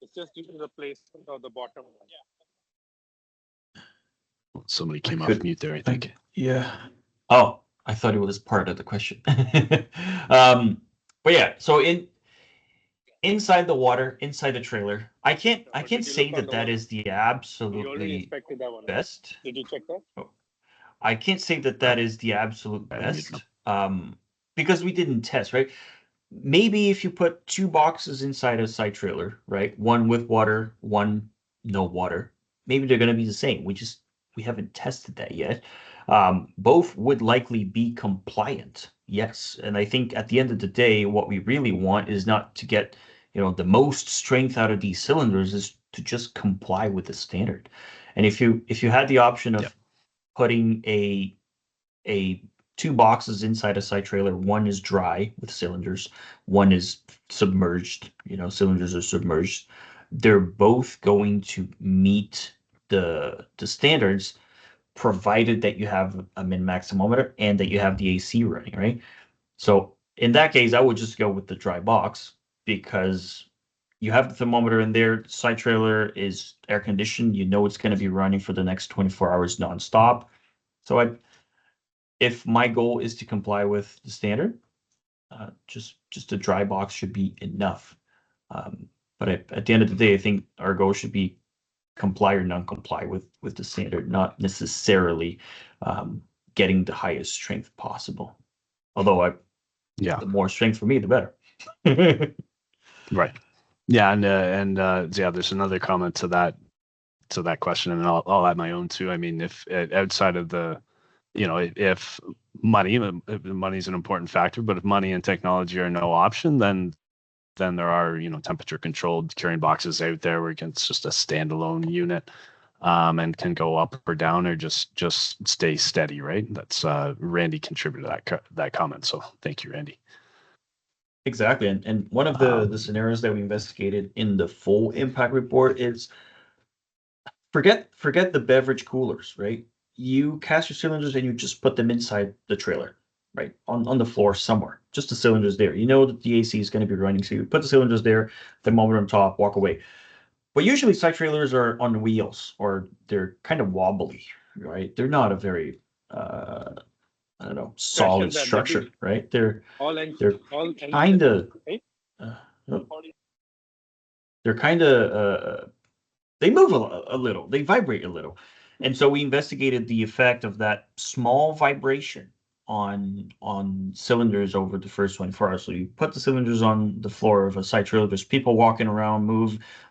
it's just due to the placement of the bottom. Yeah. Somebody came off mute there, I think. Yeah. Oh, I thought it was part of the question. But yeah, so inside the water, inside the trailer, I can't say that is the absolutely best. Did you check that? Oh, I can't say that is the absolute best, because we didn't test, right? Maybe if you put two boxes inside a side trailer, right? One with water, one no water, maybe they're going to be the same. We haven't tested that yet. Both would likely be compliant, yes. And I think at the end of the day, what we really want is not to get the most strength out of these cylinders, is to just comply with the standard. And if you had the option of putting a two boxes inside a side trailer. One is dry with cylinders. One is submerged. Cylinders are submerged. They're both going to meet the standards, provided that you have a min-max thermometer and that you have the AC running, right? So in that case, I would just go with the dry box because you have the thermometer in there. Side trailer is air conditioned. It's going to be running for the next 24 hours nonstop. So if my goal is to comply with the standard, just a dry box should be enough. But at the end of the day, I think our goal should be comply or non-comply with the standard, not necessarily getting the highest strength possible. Although the more strength for me, the better. Right. Yeah, and there's another comment to that question, and I'll add my own too. I mean, if outside of the, if money's an important factor, but if money and technology are no option, then there are temperature controlled curing boxes out there where it's just a standalone unit, and can go up or down or just stay steady, right? That's Randy contributed that comment, so thank you, Randy. Exactly, and one of the scenarios that we investigated in the full impact report is forget the beverage coolers, right? You cast your cylinders and you just put them inside the trailer, right? On the floor somewhere, just the cylinders there. That the AC is going to be running, so you put the cylinders there, thermometer on top, walk away. But usually side trailers are on wheels or they're kind of wobbly, right? They're not a very I don't know, solid structure, right? They're kind of they move a little, they vibrate a little. And so we investigated the effect of that small vibration on cylinders over the first 24 hours. So you put the cylinders on the floor of a side trailer, there's people walking around,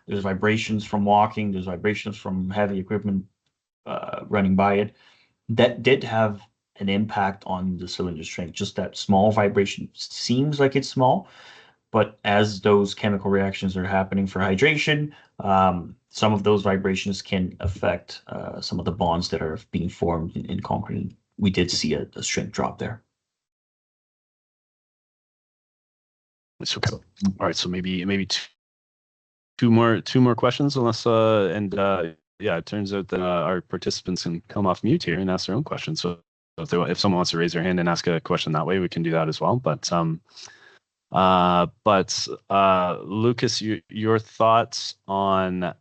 there's vibrations from walking, there's vibrations from heavy equipment running by it. That did have an impact on the cylinder strength. Just that small vibration seems like it's small, but as those chemical reactions are happening for hydration, some of those vibrations can affect some of the bonds that are being formed in concrete. We did see a strength drop there. It's okay. All right, so maybe two more questions, unless it turns out that our participants can come off mute here and ask their own questions. So if someone wants to raise their hand and ask a question that way, we can do that as well. But Lucas, your thoughts on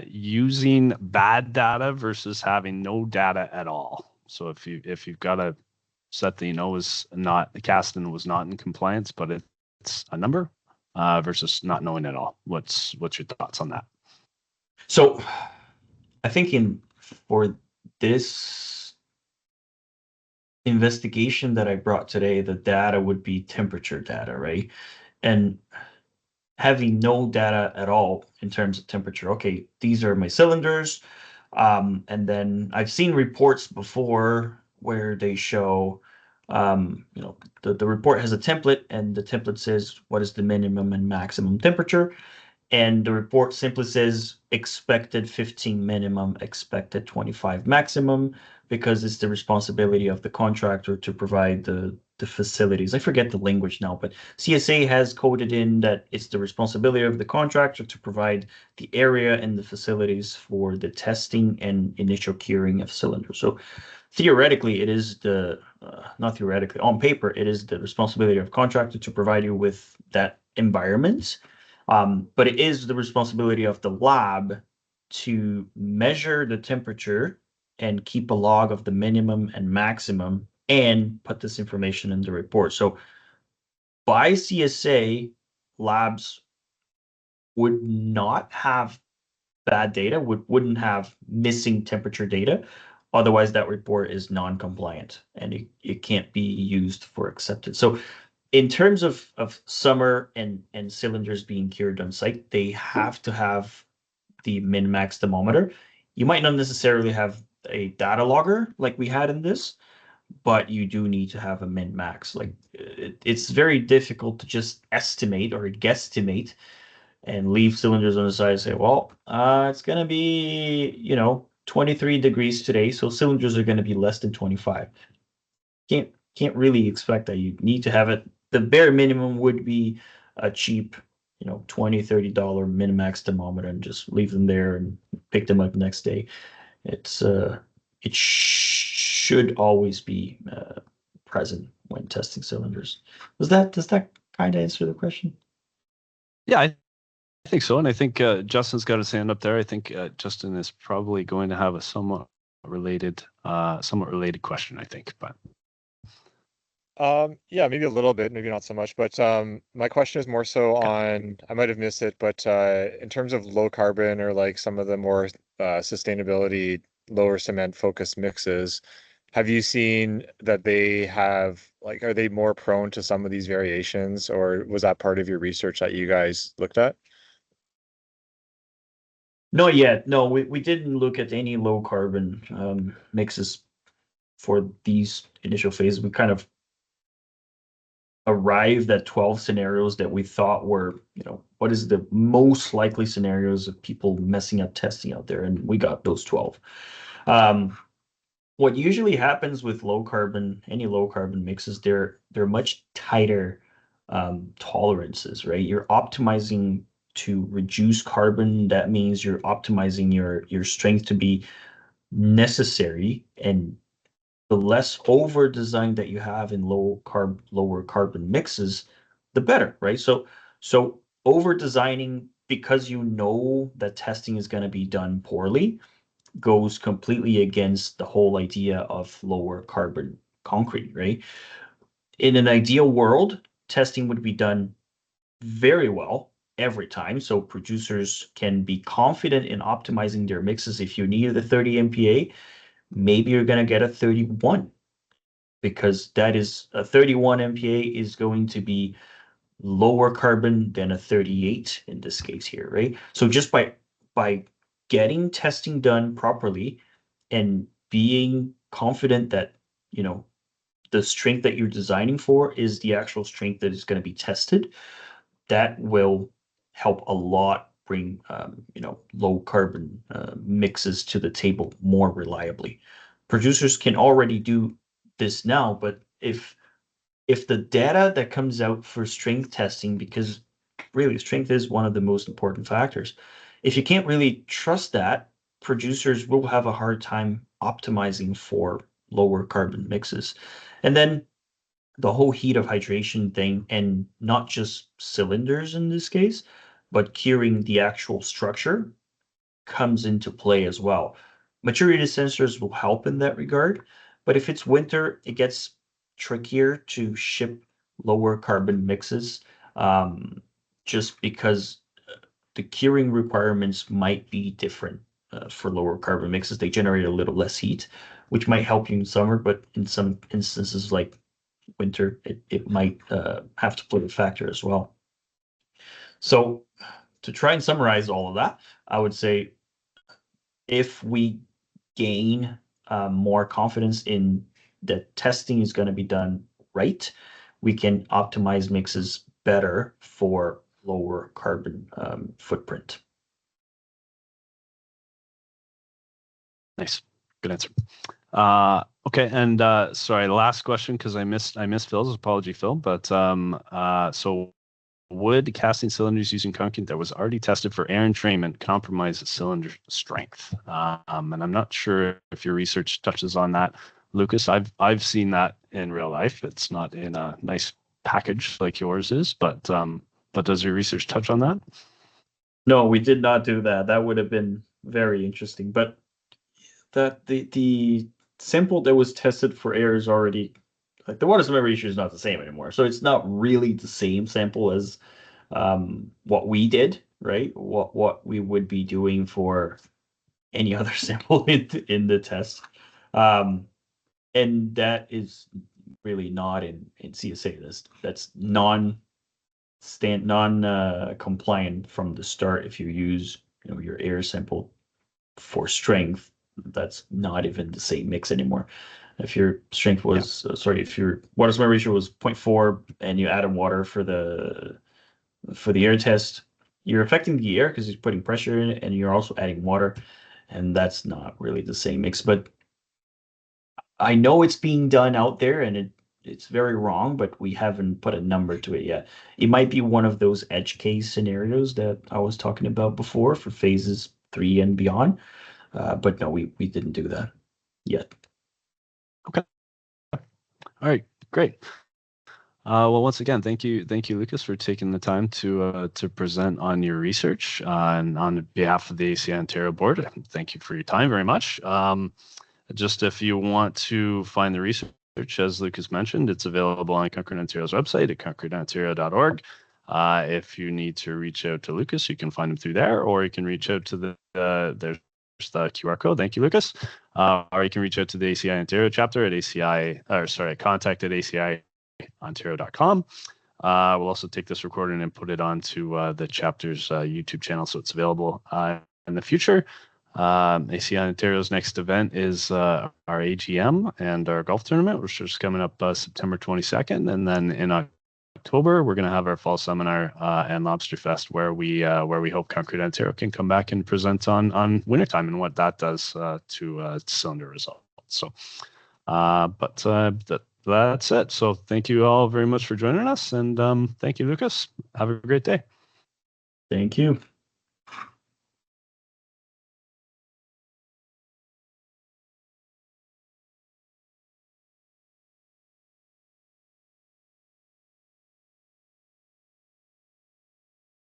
using bad data versus having no data at all. So if you've got a set that was not cast and was not in compliance, but it's a number versus not knowing at all. What's your thoughts on that? So I think for this investigation that I brought today, the data would be temperature data, right? And having no data at all in terms of temperature. Okay, these are my cylinders. And then I've seen reports before where they show, the report has a template and the template says what is the minimum and maximum temperature. And the report simply says expected 15 minimum, expected 25 maximum, because it's the responsibility of the contractor to provide the facilities. I forget the language now, but CSA has coded in that it's the responsibility of the contractor to provide the area and the facilities for the testing and initial curing of cylinders. So theoretically, it is not theoretically, on paper, it is the responsibility of contractor to provide you with that environment. But it is the responsibility of the lab to measure the temperature and keep a log of the minimum and maximum and put this information in the report. So by CSA, labs would not have bad data, wouldn't have missing temperature data. Otherwise, that report is non-compliant and it can't be used for acceptance. So in terms of summer and cylinders being cured on site, they have to have the min-max thermometer. You might not necessarily have a data logger like we had in this, but you do need to have a min-max. Like it's very difficult to just estimate or guesstimate and leave cylinders on the side and say, well, it's going to be, 23 degrees today, so cylinders are going to be less than 25. can't really expect that you need to have it. The bare minimum would be a cheap, $20-$30 Minimax thermometer, and just leave them there and pick them up the next day. It should always be present when testing cylinders. Does that kind of answer the question? Yeah, I think so. And I think Justin's got his hand up there. I think Justin is probably going to have a somewhat related question, I think. But yeah, maybe a little bit, maybe not so much. But my question is more so on, I might have missed it, but in terms of low carbon or like some of the more sustainability, lower cement focused mixes, have you seen that they have, like, are they more prone to some of these variations, or was that part of your research that you guys looked at? Not yet. No, we didn't look at any low carbon mixes for these initial phases. We kind of arrived at 12 scenarios that we thought were, what is the most likely scenarios of people messing up testing out there, and we got those 12. What usually happens with any low carbon mixes, they're much tighter tolerances, right? You're optimizing to reduce carbon. That means you're optimizing your strength to be necessary, and the less over design that you have in lower carbon mixes, the better, right? So over designing because you know that testing is going to be done poorly goes completely against the whole idea of lower carbon concrete, right? In an ideal world, testing would be done very well every time, so producers can be confident in optimizing their mixes. If you need a 30 MPa, maybe you're going to get a 31, because that is a 31 MPa is going to be lower carbon than a 38 in this case here, right? So just by getting testing done properly and being confident that, the strength that you're designing for is the actual strength that is going to be tested, that will help a lot bring, low carbon mixes to the table more reliably. Producers can already do this now, but if the data that comes out for strength testing, because really strength is one of the most important factors, if you can't really trust that, producers will have a hard time optimizing for lower carbon mixes. And then the whole heat of hydration thing, and not just cylinders in this case, but curing the actual structure, comes into play as well. Maturity sensors will help in that regard, but if it's winter, it gets trickier to ship lower carbon mixes, just because the curing requirements might be different for lower carbon mixes. They generate a little less heat, which might help you in summer, but in some instances like winter, it might have to play a factor as well. So to try and summarize all of that, I would say if we gain more confidence in that testing is going to be done right, we can optimize mixes better for lower carbon footprint. Nice, good answer. Okay, and sorry, last question, because I missed Phil's. Apology, Phil. But so would casting cylinders using concrete that was already tested for air entrainment compromise the cylinder strength? And I'm not sure if your research touches on that, Lucas. I've seen that in real life. It's not in a nice package like yours is, but does your research touch on that? No, we did not do that. That would have been very interesting. But that the sample that was tested for air is already, like, the water cement ratio is not the same anymore. So it's not really the same sample as what we did, right? What we would be doing for any other sample in the test. And that is really not in CSA. That's non-compliant from the start. If you use your air sample for strength, that's not even the same mix anymore. If your strength was if your water cement ratio was 0.4 and you added water for the air test, you're affecting the air because you're putting pressure in it, and you're also adding water, and that's not really the same mix. But I know it's being done out there, and it's very wrong, but we haven't put a number to it yet. It might be one of those edge case scenarios that I was talking about before for phases 3 and beyond. But no, we didn't do that yet. Okay. All right, great. Well, once again, thank you, Lucas, for taking the time to present on your research and on behalf of the ACI Ontario Board. Thank you for your time very much. Just if you want to find the research, as Lucas mentioned, it's available on Concrete Ontario's website at concreteontario.org. If you need to reach out to Lucas, you can find him through there, or you can reach out to there's the QR code. Thank you, Lucas. Or you can reach out to the ACI Ontario chapter at contact at ACIontario.com. We'll also take this recording and put it onto the chapter's YouTube channel, so it's available in the future. ACI Ontario's next event is our AGM and our golf tournament, which is coming up September 22nd. And then in October, we're going to have our fall seminar and Lobster Fest, where we hope Concrete Ontario can come back and present on wintertime and what that does to cylinder results. So, that's it. So thank you all very much for joining us. And thank you, Lucas. Have a great day. Thank you.